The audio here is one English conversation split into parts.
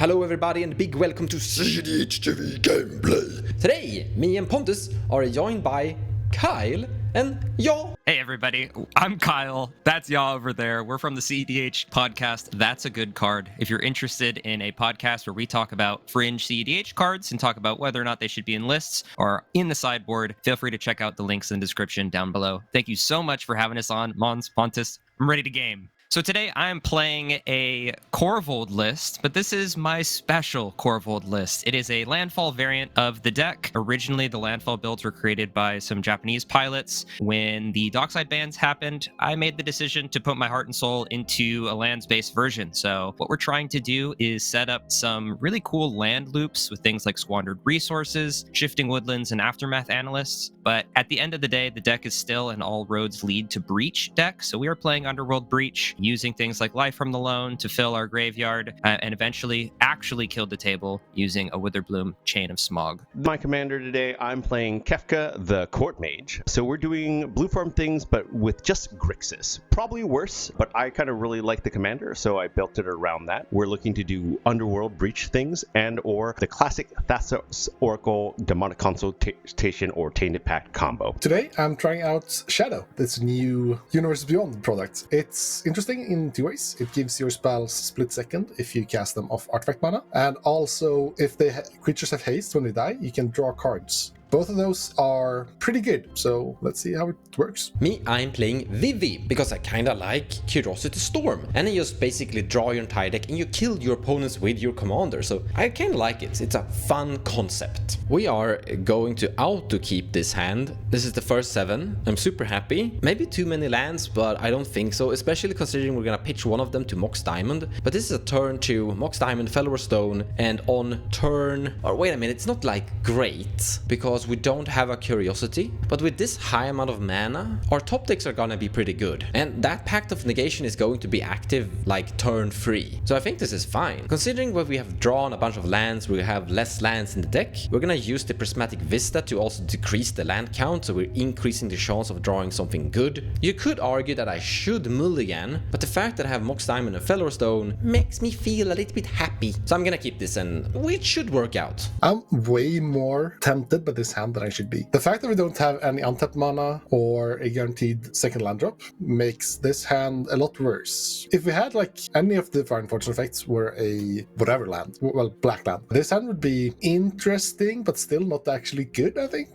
Hello everybody and big welcome to cEDH TV Gameplay. Today, me and Pontus are joined by Kyle and Yaw. Hey everybody, I'm Kyle. That's Yaw over there. We're from the cEDH podcast, That's a Good Card. If you're interested in a podcast where we talk about fringe cEDH cards and talk about whether or not they should be in lists or in the sideboard, feel free to check out the links in the description down below. Thank you so much for having us on, Mons, Pontus. I'm ready to game. So today I'm playing a Korvold list, but this is my special Korvold list. It is a landfall variant of the deck. Originally, the landfall builds were created by some Japanese pilots. When the dockside bans happened, I made the decision to put my heart and soul into a lands-based version. So what we're trying to do is set up some really cool land loops with things like squandered resources, shifting woodlands, and aftermath analysts. But at the end of the day, the deck is still an all roads lead to breach deck. So we are playing Underworld Breach, using things like Life from the Loan to fill our graveyard, and eventually actually killed the table using a Witherbloom Chain of Smog. My commander today, I'm playing Kefka, the Court Mage. So we're doing blue farm things, but with just Grixis. Probably worse, but I kind of really like the commander, so I built it around that. We're looking to do Underworld Breach things and or the classic Thassa's Oracle Demonic Consultation or Tainted Pact combo. Today, I'm trying out Shadow, this new Universes Beyond product. It's interesting in two ways. It gives your spells split second if you cast them off artifact mana, and also if creatures have haste when they die, you can draw cards. Both of those are pretty good, so let's see how it works. Me, I'm playing Vivi, because I kinda like Curiosity Storm. And you just basically draw your entire deck and you kill your opponents with your commander, so I kinda like it. It's a fun concept. We are going to auto keep this hand. This is the first 7. I'm super happy. Maybe too many lands, but I don't think so, especially considering we're gonna pitch one of them to Mox Diamond. But this is a turn 2, Mox Diamond, Fellow Stone, and on turn... Or wait a minute, it's not like great, because we don't have a Curiosity, but with this high amount of mana, our top decks are gonna be pretty good. And that Pact of Negation is going to be active like turn 3. So I think this is fine. Considering that we have drawn a bunch of lands, we have less lands in the deck, we're gonna use the Prismatic Vista to also decrease the land count, so we're increasing the chance of drawing something good. You could argue that I should Mulligan, but the fact that I have Mox Diamond and Fellow Stone makes me feel a little bit happy. So I'm gonna keep this and it should work out. I'm way more tempted by this hand than I should be. The fact that we don't have any untapped mana or a guaranteed second land drop makes this hand a lot worse. If we had like any of the Fire Fortune effects were a whatever land, well, black land, this hand would be interesting, but still not actually good, I think.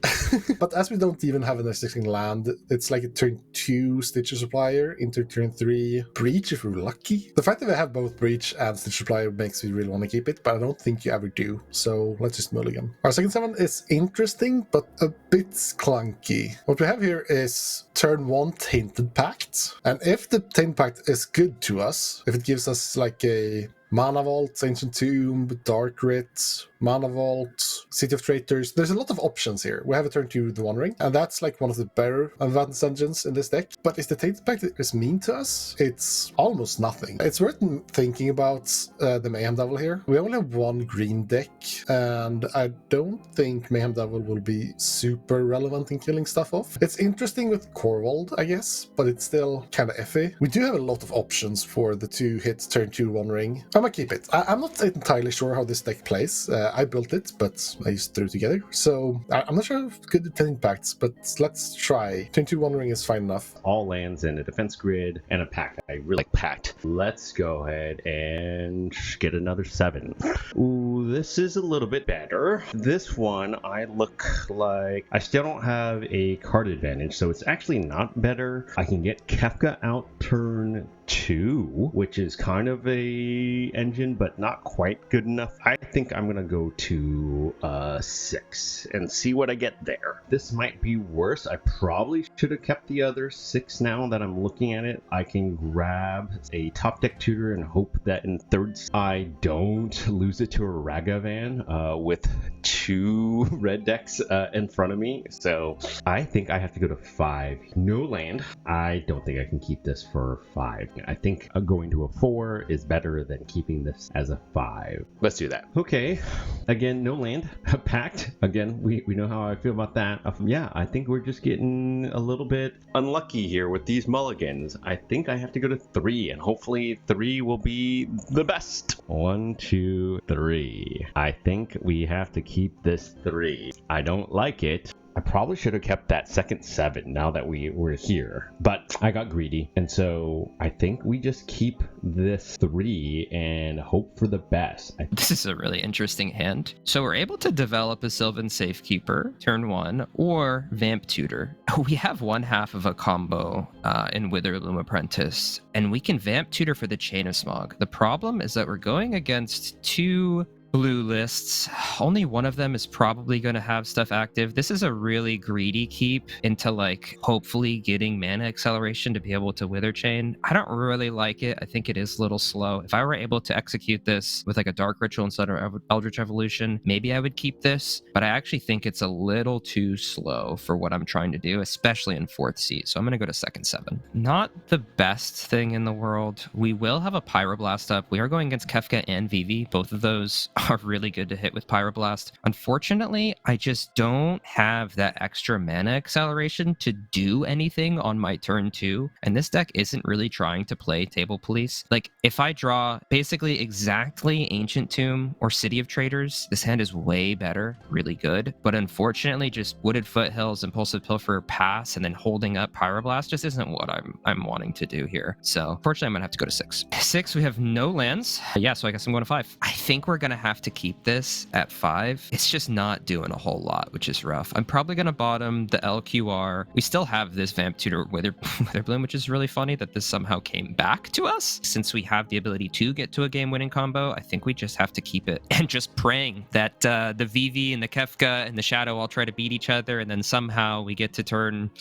But as we don't even have an existing land, it's like a turn 2 Stitcher Supplier into turn 3 Breach if we're lucky. The fact that we have both Breach and Stitcher Supplier makes me really want to keep it, but I don't think you ever do. So let's just Mulligan. Our second 7 is interesting, but a bit clunky. What we have here is turn 1 Tainted Pact, and if the Tainted Pact is good to us, if it gives us like a Mana Vault, Ancient Tomb, Dark Writ, Mana Vault, City of Traitors. There's a lot of options here. We have a turn 2 The Wandering, and that's like one of the better advanced dungeons in this deck. But is the Tainted Pact is mean to us? It's almost nothing. It's worth thinking about the Mayhem Devil here. We only have one green deck, and I don't think Mayhem Devil will be super relevant in killing stuff off. It's interesting with Korvold, I guess, but it's still kind of iffy. We do have a lot of options for the 2-hit turn 2 Wandering. I'm gonna keep it. I'm not entirely sure how this deck plays. I built it, but I just threw it together. So I'm not sure if good at Tainted Pacts, but let's try. Turn 2 Wandering is fine enough. All lands in a defense grid and a pact. I really like pact. Let's go ahead and get another 7. Ooh, this is a little bit better. This one, I look like I still don't have a card advantage, so it's actually not better. I can get Kefka out turn 2, which is kind of a engine, but not quite good enough. I think I'm gonna go to 6 and see what I get there. This might be worse. I probably should have kept the other 6 now that I'm looking at it. I can grab a top deck tutor and hope that in third I don't lose it to a Ragavan with 2 red decks in front of me. So I think I have to go to 5. No land. I don't think I can keep this for 5. I think going to a 4 is better than keeping keeping this as a 5. Let's do that. Okay. Again, no land. Packed. Again, we know how I feel about that. Yeah, I think we're just getting a little bit unlucky here with these mulligans. I think I have to go to 3, and hopefully 3 will be the best. 1, 2, 3. I think we have to keep this 3. I don't like it. I probably should have kept that second 7 now that we were here, but I got greedy, and so I think we just keep this 3 and hope for the best. This is a really interesting hand. So we're able to develop a Sylvan Safekeeper turn 1 or Vamp Tutor. We have one half of a combo in Witherbloom Apprentice, and we can Vamp Tutor for the Chain of Smog. The problem is that we're going against 2 blue lists. Only one of them is probably going to have stuff active. This is a really greedy keep into like hopefully getting mana acceleration to be able to Wither Chain. I don't really like it. I think it is a little slow. If I were able to execute this with like a Dark Ritual instead of Eldritch Evolution, maybe I would keep this, but I actually think it's a little too slow for what I'm trying to do, especially in 4th seat. So I'm going to go to 2nd 7. Not the best thing in the world. We will have a Pyroblast up. We are going against Kefka and Vivi. Both of those are really good to hit with Pyroblast. Unfortunately, I just don't have that extra mana acceleration to do anything on my turn 2, and this deck isn't really trying to play Table Police. Like, if I draw basically exactly Ancient Tomb or City of Traders, this hand is way better, really good, but unfortunately just Wooded Foothills, Impulsive Pilfer, pass, and then holding up Pyroblast just isn't what I'm wanting to do here. So, unfortunately, I'm gonna have to go to 6. 6, we have no lands. Yeah, so I guess I'm going to 5. I think we're gonna have to keep this at 5. It's just not doing a whole lot, which is rough. I'm probably going to bottom the LQR. We still have this Vamp Tutor Witherbloom, which is really funny that this somehow came back to us. Since we have the ability to get to a game-winning combo, I think we just have to keep it. And just praying that the Vivi and the Kefka and the Shadow all try to beat each other, and then somehow we get to turn,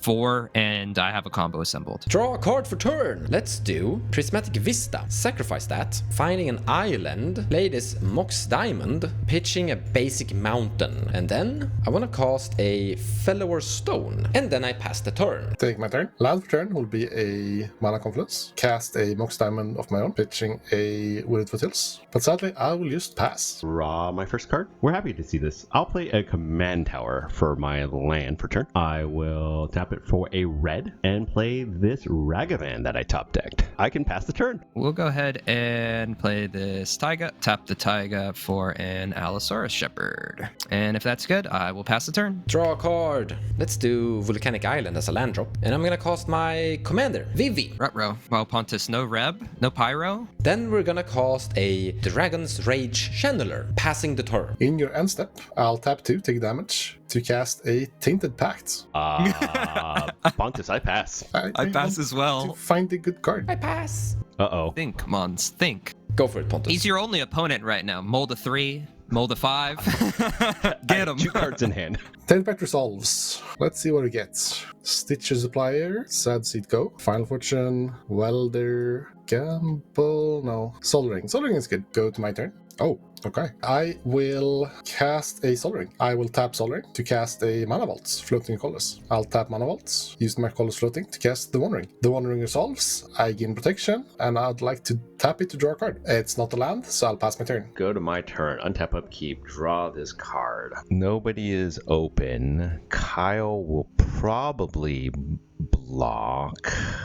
4, and I have a combo assembled. Draw a card for turn. Let's do Prismatic Vista. Sacrifice that. Finding an island. Play this Mox Diamond, pitching a basic mountain, and then I want to cast a Fellower Stone, and then I pass the turn. Take my turn. Land for turn will be a Mana Confluence. Cast a Mox Diamond of my own, pitching a Wooded Foothills. But sadly, I will just pass. Draw my first card. We're happy to see this. I'll play a Command Tower for my land for turn. I will tap it for a red and play this Ragavan that I top decked. I can pass the turn. We'll go ahead and play this Taiga. Tap the Taiga for an Allosaurus Shepherd. And if that's good, I will pass the turn. Draw a card. Let's do Volcanic Island as a land drop. And I'm gonna cast my commander, Vivi. Rutro. Wild Pontus, no Reb, no Pyro. Then we're gonna cast a Dragon's Rage Channeler, passing the turn. In your end step, I'll tap 2, take damage, to cast a Tainted Pact. Pontus, I pass. I pass as well. Find a good card. I pass. Uh-oh. Think, Mons, think. Go for it, Pontus. He's your only opponent right now. Mold a 3, mold a 5. Get him. 2 cards in hand. Tainted Pact resolves. Let's see what it gets. Stitcher Supplier, Sad Seed Go, Final Fortune, Welder, Gamble, no. Sol Ring. Sol Ring is good. Go to my turn. Oh, okay. I will cast a Sol Ring. I will tap Sol Ring to cast a Mana Vault, Floating Colors. I'll tap Mana Vault, use my Colors Floating to cast the One Ring. The One Ring resolves, I gain protection, and I'd like to tap it to draw a card. It's not a land, so I'll pass my turn. Go to my turn, untap upkeep, draw this card. Nobody is open. Kyle will probably block.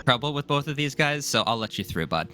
Trouble with both of these guys, so I'll let you through, bud.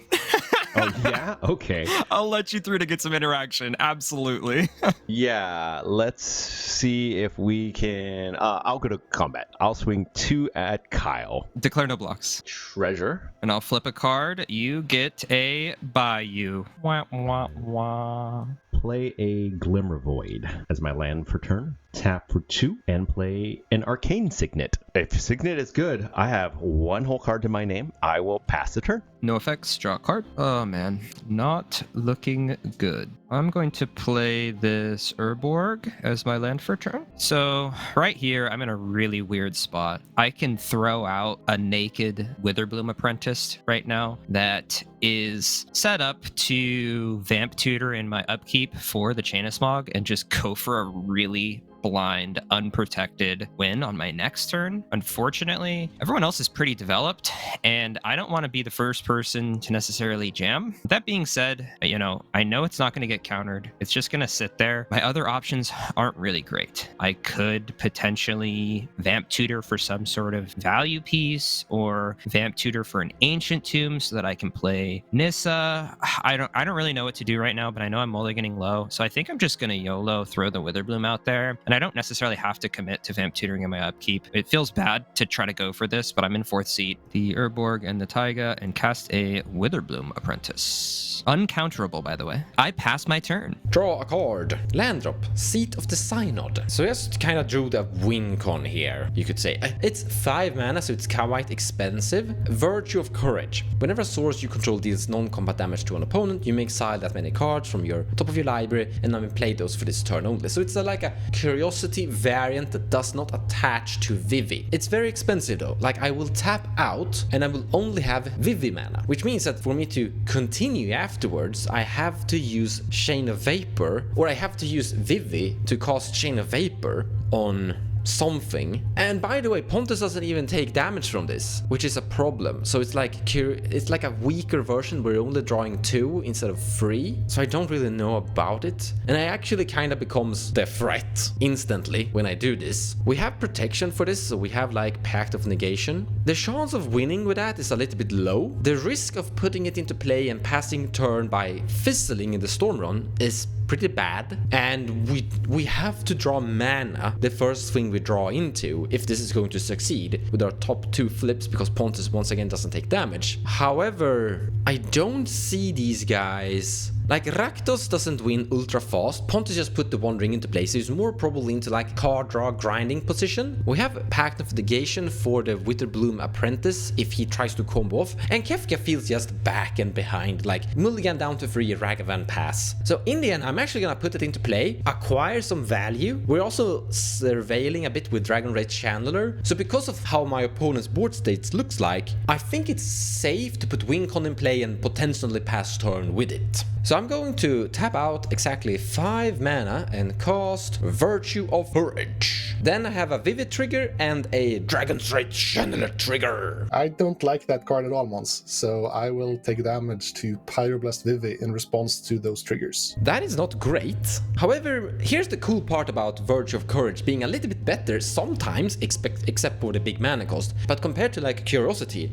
Oh, yeah? Okay. I'll let you through to get some interaction. Absolutely. Yeah, let's see if we can... I'll go to combat. I'll swing 2 at Kyle. Declare no blocks. Treasure. And I'll flip a card. You get a Bayou. Wah, wah, wah. Play a Glimmer Void as my land for turn. Tap for 2 and play an Arcane Signet. If Signet is good, I have 1 whole card to my name. I will pass the turn. No effects, draw a card. Oh man, not looking good. I'm going to play this Urborg as my land for turn. So right here, I'm in a really weird spot. I can throw out a naked Witherbloom Apprentice right now that is set up to Vamp Tutor in my upkeep for the Chain of Smog and just go for a really blind, unprotected win on my next turn. Unfortunately, everyone else is pretty developed, and I don't want to be the first person to necessarily jam. That being said, I know it's not going to get countered. It's just going to sit there. My other options aren't really great. I could potentially Vamp Tutor for some sort of value piece, or Vamp Tutor for an Ancient Tomb so that I can play Nissa. I don't really know what to do right now, but I know I'm mulliganing low, so I think I'm just going to YOLO throw the Witherbloom out there, and I don't necessarily have to commit to Vamp Tutoring in my upkeep. It feels bad to try to go for this, but I'm in 4th seat. The Urborg and the Taiga, and cast a Witherbloom Apprentice. Uncounterable, by the way. I pass my turn. Draw a card. Land drop. Seat of the Synod. So just kind of drew the win con here, you could say. It's 5 mana, so it's quite expensive. Virtue of Courage. Whenever a source you control deals non-combat damage to an opponent, you may exile that many cards from your top of your library and then play those for this turn only. So it's like a curiosity variant that does not attach to Vivi. It's very expensive though. Like, I will tap out and I will only have Vivi mana, which means that for me to continue afterwards, I have to use Chain of Vapor, or I have to use Vivi to cast Chain of Vapor on something. And by the way, Pontus doesn't even take damage from this, which is a problem. So it's like a weaker version where you're only drawing 2 instead of 3. So I don't really know about it. And I actually kind of becomes the threat instantly when I do this. We have protection for this, so we have like Pact of Negation. The chance of winning with that is a little bit low. The risk of putting it into play and passing turn by fizzling in the Storm Run is pretty bad, and we have to draw mana the first thing we draw into if this is going to succeed with our top 2 flips, because Pontus once again doesn't take damage. However, I don't see these guys. Like, Rakdos doesn't win ultra fast. Pontus just put the One Ring into place, so he's more probably into like card draw grinding position. We have Pact of Negation for the Witherbloom Apprentice if he tries to combo off, and Kefka feels just back and behind, like Mulligan down to 3, Ragavan pass. So in the end, I'm actually gonna put it into play, acquire some value. We're also surveilling a bit with Dragon Rage Channeler, so because of how my opponent's board states looks like, I think it's safe to put Wincon in play and potentially pass turn with it. So I'm going to tap out exactly 5 mana and cast Virtue of Courage. Then I have a Vivid trigger and a Dragon's Rage Channeler trigger. I don't like that card at all, Mons, so I will take damage to Pyroblast Vivi in response to those triggers. That is not great. However, here's the cool part about Virtue of Courage being a little bit better sometimes, except for the big mana cost. But compared to like Curiosity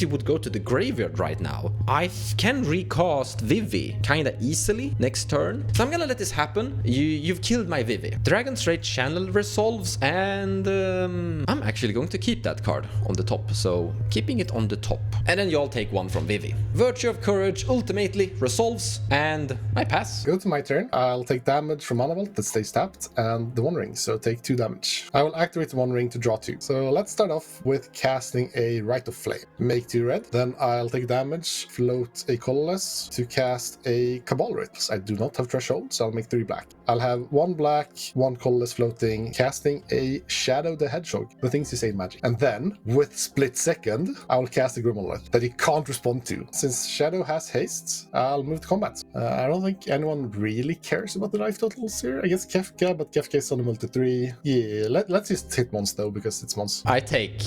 would go to the graveyard right now. I can recast Vivi kinda easily next turn. So I'm gonna let this happen. You've killed my Vivi. Dragon's Rage Channel resolves, and I'm actually going to keep that card on the top, so keeping it on the top. And then y'all take 1 from Vivi. Virtue of Courage ultimately resolves, and I pass. Go to my turn. I'll take damage from Mana Vault that stays tapped, and the One Ring, so take 2 damage. I will activate the One Ring to draw 2. So let's start off with casting a Rite of Flame. Make 2 red, then I'll take damage, float a colorless to cast a Cabal Rite. I do not have Threshold, so I'll make 3 black. I'll have 1 black, 1 colorless floating, casting a Shadow the Hedgehog. The things you say in Magic. And then, with split second, I will cast a Grimmonolith that he can't respond to. Since Shadow has haste, I'll move to combat. I don't think anyone really cares about the life totals here. I guess Kefka, but Kefka is on a multi-3. Yeah, let's just hit Mons though, because it's Mons. I take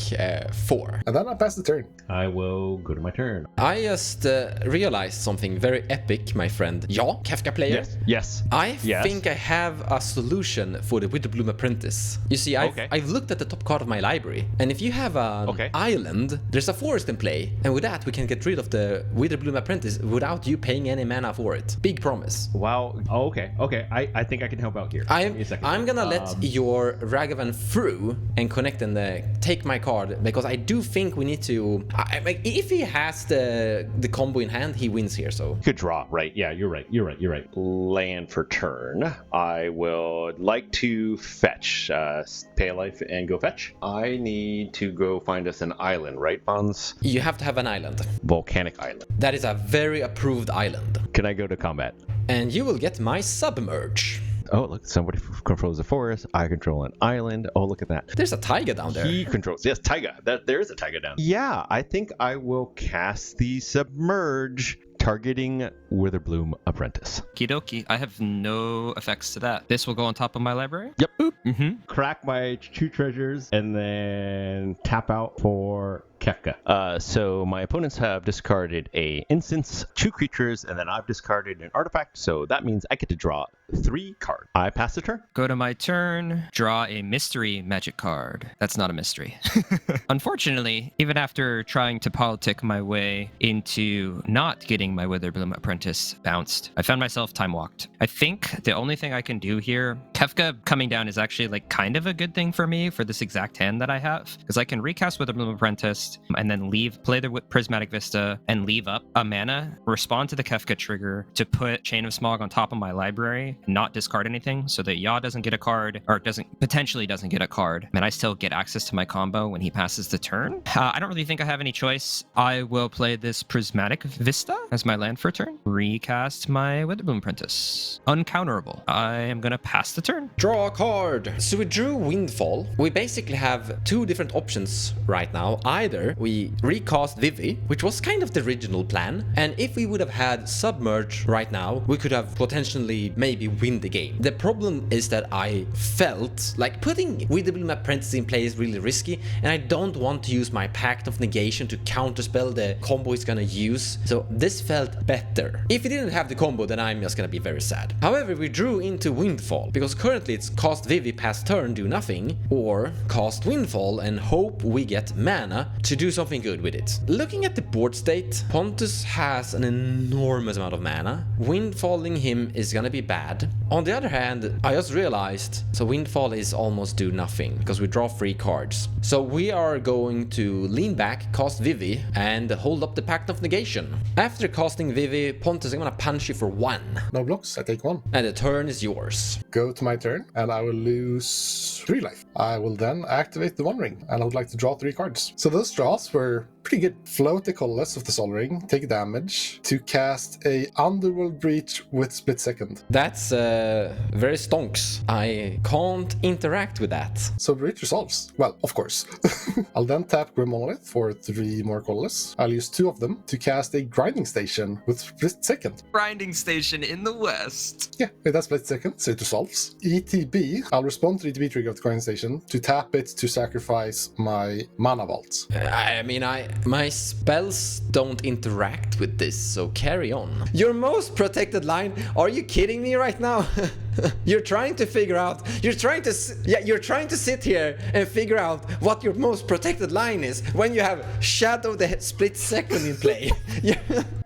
4. And then I pass the turn. I will go to my turn. I just realized something very epic, my friend. Ja, Kefka player. Yes. I think I have a solution for the Witherbloom Apprentice. You see, I've looked at the top card of my library, and if you have an island, there's a forest in play, and with that we can get rid of the Witherbloom Apprentice without you paying any mana for it. Big promise. Wow. Oh, okay. I think I can help out here. I'm gonna let your Ragavan through and connect and take my card, because I do think we need to. If he has the combo in hand, he wins here. So could draw, right? Yeah, you're right. Land for turn. I would like to fetch, pay a life and go fetch. I need to go find us an island, right, Bonds? You have to have an island. Volcanic island. That is a very approved island. Can I go to combat? And you will get my Submerge. Oh, look, somebody controls the forest. I control an island. Oh, look at that. There's a taiga down there. He controls, yes, taiga. There is a taiga down there. Yeah, I think I will cast the Submerge Targeting Witherbloom Apprentice. Kidoki, I have no effects to that. This will go on top of my library? Yep. Mm-hmm. Crack my 2 treasures and then tap out for Kefka. So my opponents have discarded a instance, 2 creatures, and then I've discarded an artifact, so that means I get to draw 3 cards. I pass the turn. Go to my turn, draw a mystery magic card. That's not a mystery. Unfortunately, even after trying to politic my way into not getting my Witherbloom Apprentice bounced, I found myself time walked. I think the only thing I can do here, Kefka coming down is actually like kind of a good thing for me for this exact hand that I have, because I can recast Witherbloom Apprentice and then play the Prismatic Vista and leave up a mana, respond to the Kefka trigger to put Chain of Smog on top of my library, not discard anything, so that Ya doesn't get a card, or potentially doesn't get a card, and I still get access to my combo when he passes the turn. I don't really think I have any choice. I will play this Prismatic Vista as my land for turn, recast my Witherbloom Apprentice. Uncounterable. I am gonna pass the turn. Draw a card. So we drew Windfall. We basically have 2 different options right now. Either we recast Vivi, which was kind of the original plan, and if we would have had Submerge right now, we could have potentially maybe win the game. The problem is that I felt like putting Witherbloom Apprentice in play is really risky, and I don't want to use my Pact of Negation to counterspell the combo he's gonna use, so this felt better. If he didn't have the combo, then I'm just gonna be very sad. However, we drew into Windfall, because currently it's cast Vivi pass turn, do nothing, or cast Windfall and hope we get mana to do something good with it. Looking at the board state, Pontus has an enormous amount of mana. Windfalling him is gonna be bad. On the other hand, I just realized, so Windfall is almost do nothing, because we draw 3 cards. So we are going to lean back, cast Vivi, and hold up the Pact of Negation. After casting Vivi, Pontus, I'm gonna punch you for 1. No blocks, I take 1. And the turn is yours. Go to my turn, and I will lose 3 life. I will then activate the One Ring, and I would like to draw 3 cards. So those draws were pretty good. Float the colorless of the Sol Ring, take damage to cast a Underworld Breach with Split Second. That's very stonks. I can't interact with that. So the breach resolves. Well, of course. I'll then tap Grim Monolith for 3 more colorless. I'll use 2 of them to cast a Grinding Station with Split Second. Grinding Station in the west. Yeah, it has Split Second, so it resolves. ETB, I'll respond to the ETB trigger of the Grinding Station to tap it to sacrifice my Mana Vault. I mean, my spells don't interact with this, so carry on. Your most protected line? Are you kidding me right now? You're trying to figure out, you're trying to sit here and figure out what your most protected line is when you have Shadow the Split Second in play.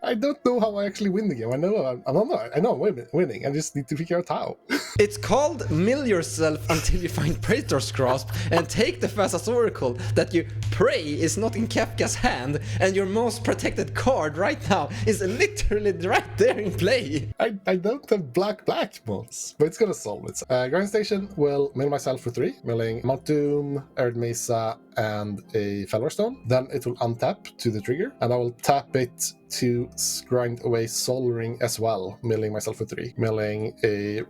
I don't know how I actually win the game. I know I'm winning. I just need to figure out how. It's called mill yourself until you find Praetor's Grasp and take the Thassa's Oracle that you pray is not in Kefka's hand, and your most protected card right now is literally right there in play. I don't have black mods, but it's gonna solve it. Grinding Station will mill myself for 3, milling Mount Doom, Arid Mesa, and a Fellwar Stone. Then it will untap to the trigger, and I will tap it to grind away Sol Ring as well, milling myself for 3. Milling a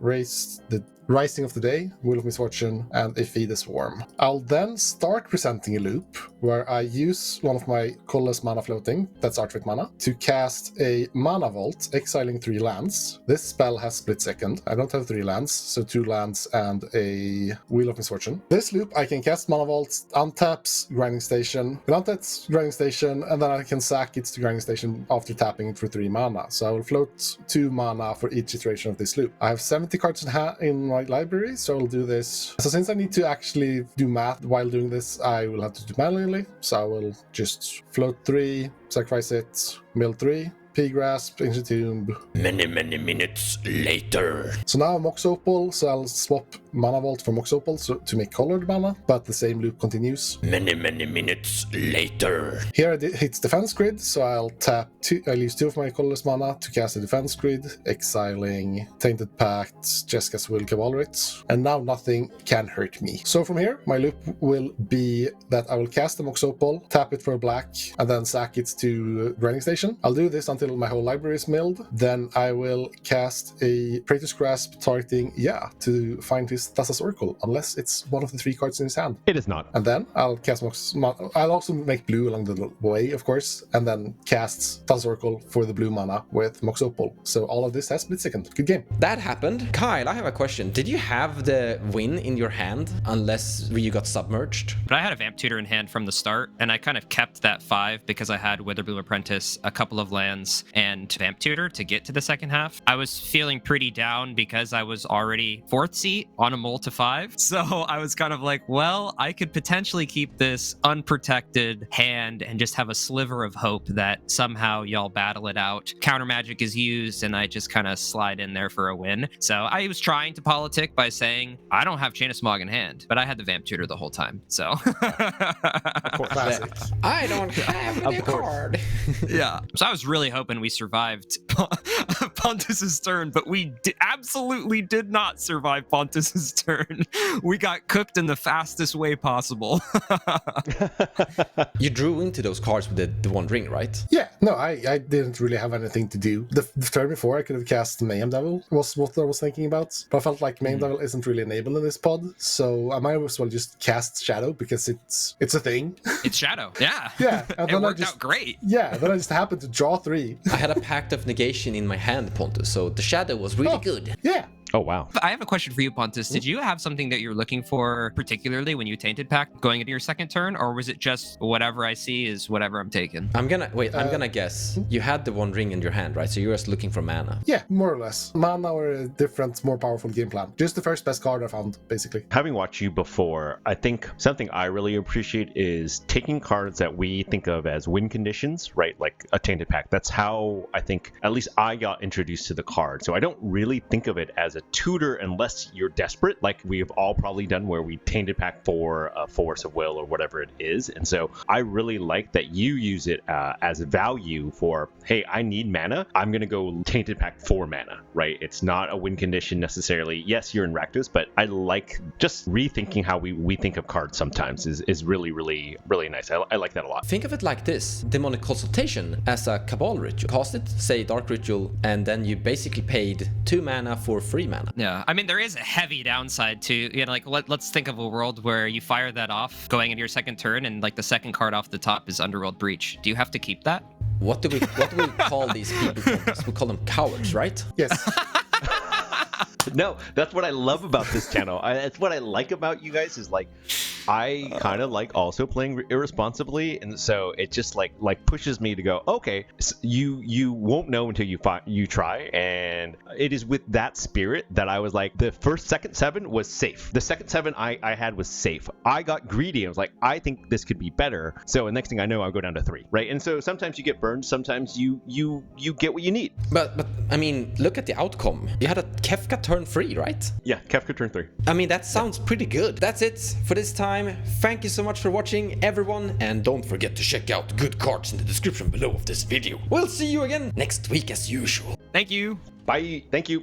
Rising of the Day, Wheel of Misfortune, and a Feed the Swarm. I'll then start presenting a loop where I use one of my colorless mana floating, that's Artifact mana, to cast a Mana Vault, exiling 3 lands. This spell has Split Second. I don't have 3 lands, so 2 lands and a Wheel of Misfortune. This loop, I can cast Mana Vault, untaps Grinding Station, it untaps Grinding Station, and then I can sack it to Grinding Station after tapping it for 3 mana. So I will float 2 mana for each iteration of this loop. I have 70 cards in my library, so I'll do this. So since I need to actually do math while doing this, I will have to do manually. So I will just float 3, sacrifice it, mill 3, P-Grasp, Ancient Tomb. Many minutes later. So now Mox Opal, so I'll swap Mana Vault for Mox Opal to make colored mana, but the same loop continues. Many minutes later. Here it hits Defense Grid, so I'll use 2 of my colorless mana to cast a Defense Grid, exiling Tainted Pact, Jessica's Will Cavalrit, and now nothing can hurt me. So from here, my loop will be that I will cast the Mox Opal, tap it for a black, and then sack it to Grinding Station. I'll do this until my whole library is milled. Then I will cast a Praetor's Grasp targeting to find his is Thassa's Oracle, unless it's one of the 3 cards in his hand. It is not. And then I'll cast I'll also make blue along the way, of course, and then cast Thassa's Oracle for the blue mana with Mox Opal. So all of this has split second. Good game. That happened. Kyle, I have a question. Did you have the win in your hand unless you got submerged? But I had a Vamp Tutor in hand from the start, and I kind of kept that 5 because I had Witherbloom Apprentice, a couple of lands, and Vamp Tutor to get to the second half. I was feeling pretty down because I was already 4th seat on a mull to 5. So I was kind of like, well, I could potentially keep this unprotected hand and just have a sliver of hope that somehow y'all battle it out. Counter magic is used, and I just kind of slide in there for a win. So I was trying to politic by saying, I don't have Chain of Smog in hand, but I had the Vamp Tutor the whole time. So Classic. I don't have the card. yeah. So I was really hoping we survived Pontus's turn, but we absolutely did not survive Pontus's turn. We got cooked in the fastest way possible. You drew into those cards with the One Ring, right? Yeah, no, I didn't really have anything to do. The turn before, I could have cast Mayhem Devil, was what I was thinking about. But I felt like Mayhem Devil isn't really enabled in this pod, so I might as well just cast Shadow because it's a thing. It's Shadow, yeah. Yeah, and it then worked out great. Yeah, then I just happened to draw 3. I had a Pact of Negation in my hand, Pontus, so the Shadow was really good. Yeah. Oh, wow. I have a question for you, Pontus. Did you have something that you're looking for particularly when you tainted pact going into your second turn, or was it just whatever I see is whatever I'm taking? I'm gonna guess. You had the One Ring in your hand, right? So you're just looking for mana. Yeah, more or less. Mana or a different, more powerful game plan. Just the first best card I found, basically. Having watched you before, I think something I really appreciate is taking cards that we think of as win conditions, right? Like a Tainted Pact. That's how I think, at least I got introduced to the card. So I don't really think of it as a tutor unless you're desperate, like we've all probably done where we Tainted Pact for a Force of Will or whatever it is. And so I really like that you use it as value for, hey, I need mana. I'm going to go Tainted Pact for mana, right? It's not a win condition necessarily. Yes, you're in Rakdos, but I like just rethinking how we think of cards sometimes is really, really, really nice. I like that a lot. Think of it like this. Demonic Consultation as a Cabal ritual. Cast it, say Dark Ritual, and then you basically paid 2 mana for 3 mana. Yeah, I mean, there is a heavy downside to, you know, like let's think of a world where you fire that off going into your second turn and like the second card off the top is Underworld Breach. Do you have to keep that? What do we call these people? We call them cowards, right? Yes. No, that's what I love about this channel. That's what I like about you guys is like, I kind of like also playing irresponsibly, and so it just like pushes me to go, okay, so you won't know until you try, and it is with that spirit that I was like, the second 7 was safe. The second 7 I had was safe. I got greedy. I was like, I think this could be better. So the next thing I know, I'll go down to 3, right? And so sometimes you get burned, sometimes you get what you need. But I mean, look at the outcome. You had a Kefka turn 3, right? Yeah, Kefka turn 3. I mean, that sounds pretty good. That's it for this time. Thank you so much for watching, everyone, and don't forget to check out good cards in the description below of this video. We'll see you again next week as usual. Thank you. Bye. Thank you.